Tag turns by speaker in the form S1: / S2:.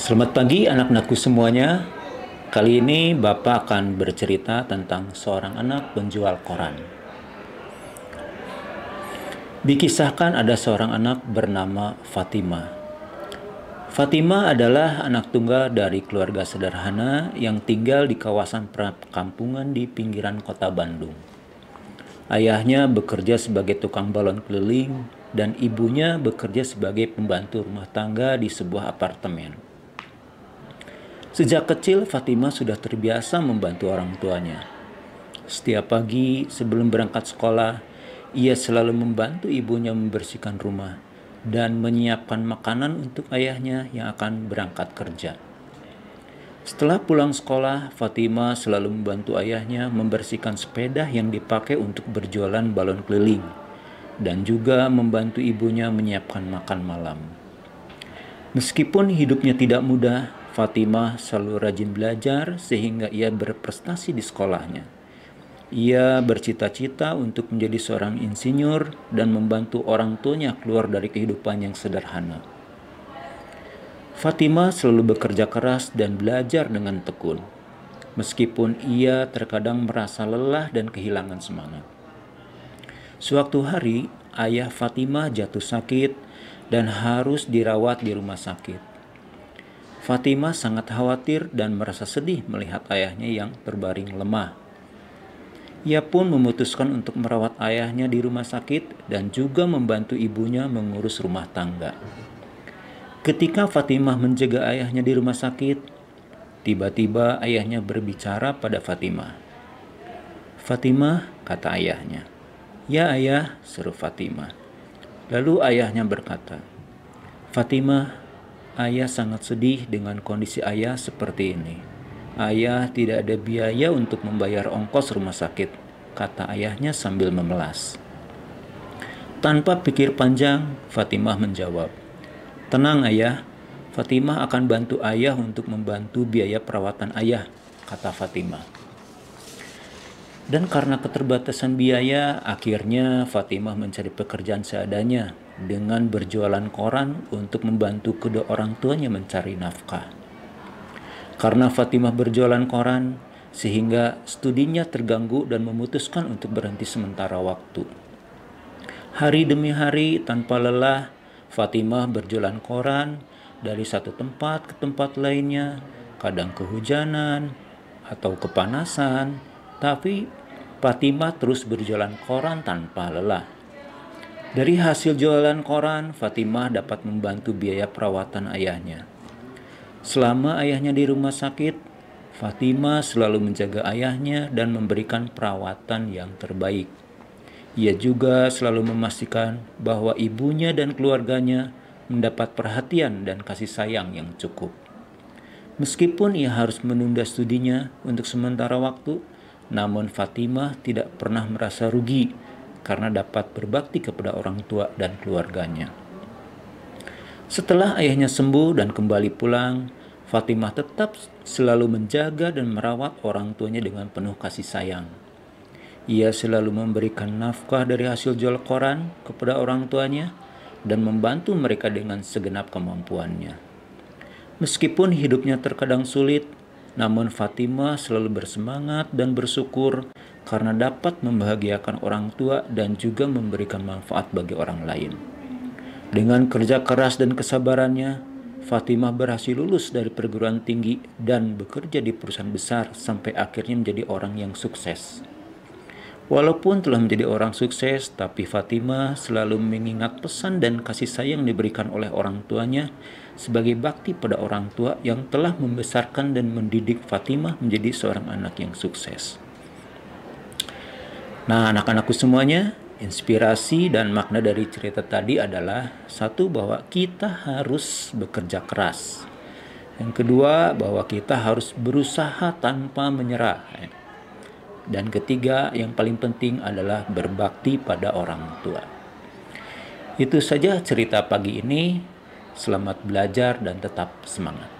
S1: Selamat pagi anak-anakku semuanya. Kali ini Bapak akan bercerita tentang seorang anak penjual koran. Dikisahkan ada seorang anak bernama Fatima. Fatima adalah anak tunggal dari keluarga sederhana yang tinggal di kawasan perkampungan di pinggiran kota Bandung. Ayahnya bekerja sebagai tukang balon keliling dan ibunya bekerja sebagai pembantu rumah tangga di sebuah apartemen. Sejak kecil, Fatima sudah terbiasa membantu orang tuanya. Setiap pagi sebelum berangkat sekolah, ia selalu membantu ibunya membersihkan rumah dan menyiapkan makanan untuk ayahnya yang akan berangkat kerja. Setelah pulang sekolah, Fatima selalu membantu ayahnya membersihkan sepeda yang dipakai untuk berjualan balon keliling dan juga membantu ibunya menyiapkan makan malam. Meskipun hidupnya tidak mudah, Fatima selalu rajin belajar sehingga ia berprestasi di sekolahnya. Ia bercita-cita untuk menjadi seorang insinyur dan membantu orang tuanya keluar dari kehidupan yang sederhana. Fatima selalu bekerja keras dan belajar dengan tekun, meskipun ia terkadang merasa lelah dan kehilangan semangat. Suatu hari, ayah Fatima jatuh sakit dan harus dirawat di rumah sakit. Fatima sangat khawatir dan merasa sedih melihat ayahnya yang terbaring lemah. Ia pun memutuskan untuk merawat ayahnya di rumah sakit dan juga membantu ibunya mengurus rumah tangga. Ketika Fatimah menjaga ayahnya di rumah sakit, tiba-tiba ayahnya berbicara pada Fatimah. "Fatimah," kata ayahnya. "Ya ayah," seru Fatimah. Lalu ayahnya berkata, "Fatimah, ayah sangat sedih dengan kondisi ayah seperti ini. Ayah tidak ada biaya untuk membayar ongkos rumah sakit," kata ayahnya sambil memelas. Tanpa pikir panjang, Fatimah menjawab, "Tenang ayah, Fatimah akan bantu ayah untuk membantu biaya perawatan ayah," kata Fatimah. Dan karena keterbatasan biaya, akhirnya Fatimah mencari pekerjaan seadanya dengan berjualan koran untuk membantu kedua orang tuanya mencari nafkah. Karena Fatimah berjualan koran, sehingga studinya terganggu dan memutuskan untuk berhenti sementara waktu. Hari demi hari tanpa lelah, Fatimah berjualan koran dari satu tempat ke tempat lainnya, kadang kehujanan atau kepanasan, tapi Fatimah terus berjualan koran tanpa lelah. Dari hasil jualan koran, Fatimah dapat membantu biaya perawatan ayahnya. Selama ayahnya di rumah sakit, Fatimah selalu menjaga ayahnya dan memberikan perawatan yang terbaik. Ia juga selalu memastikan bahwa ibunya dan keluarganya mendapat perhatian dan kasih sayang yang cukup. Meskipun ia harus menunda studinya untuk sementara waktu, namun Fatimah tidak pernah merasa rugi karena dapat berbakti kepada orang tua dan keluarganya. Setelah ayahnya sembuh dan kembali pulang, Fatimah tetap selalu menjaga dan merawat orang tuanya dengan penuh kasih sayang. Ia selalu memberikan nafkah dari hasil jual koran kepada orang tuanya dan membantu mereka dengan segenap kemampuannya. Meskipun hidupnya terkadang sulit, namun Fatimah selalu bersemangat dan bersyukur karena dapat membahagiakan orang tua dan juga memberikan manfaat bagi orang lain. Dengan kerja keras dan kesabarannya, Fatimah berhasil lulus dari perguruan tinggi dan bekerja di perusahaan besar sampai akhirnya menjadi orang yang sukses. Walaupun telah menjadi orang sukses, tapi Fatimah selalu mengingat pesan dan kasih sayang diberikan oleh orang tuanya sebagai bakti pada orang tua yang telah membesarkan dan mendidik Fatimah menjadi seorang anak yang sukses. Nah, anak-anakku semuanya, inspirasi dan makna dari cerita tadi adalah satu, bahwa kita harus bekerja keras. Yang kedua, bahwa kita harus berusaha tanpa menyerah. Dan ketiga, yang paling penting adalah berbakti pada orang tua. Itu saja cerita pagi ini. Selamat belajar dan tetap semangat.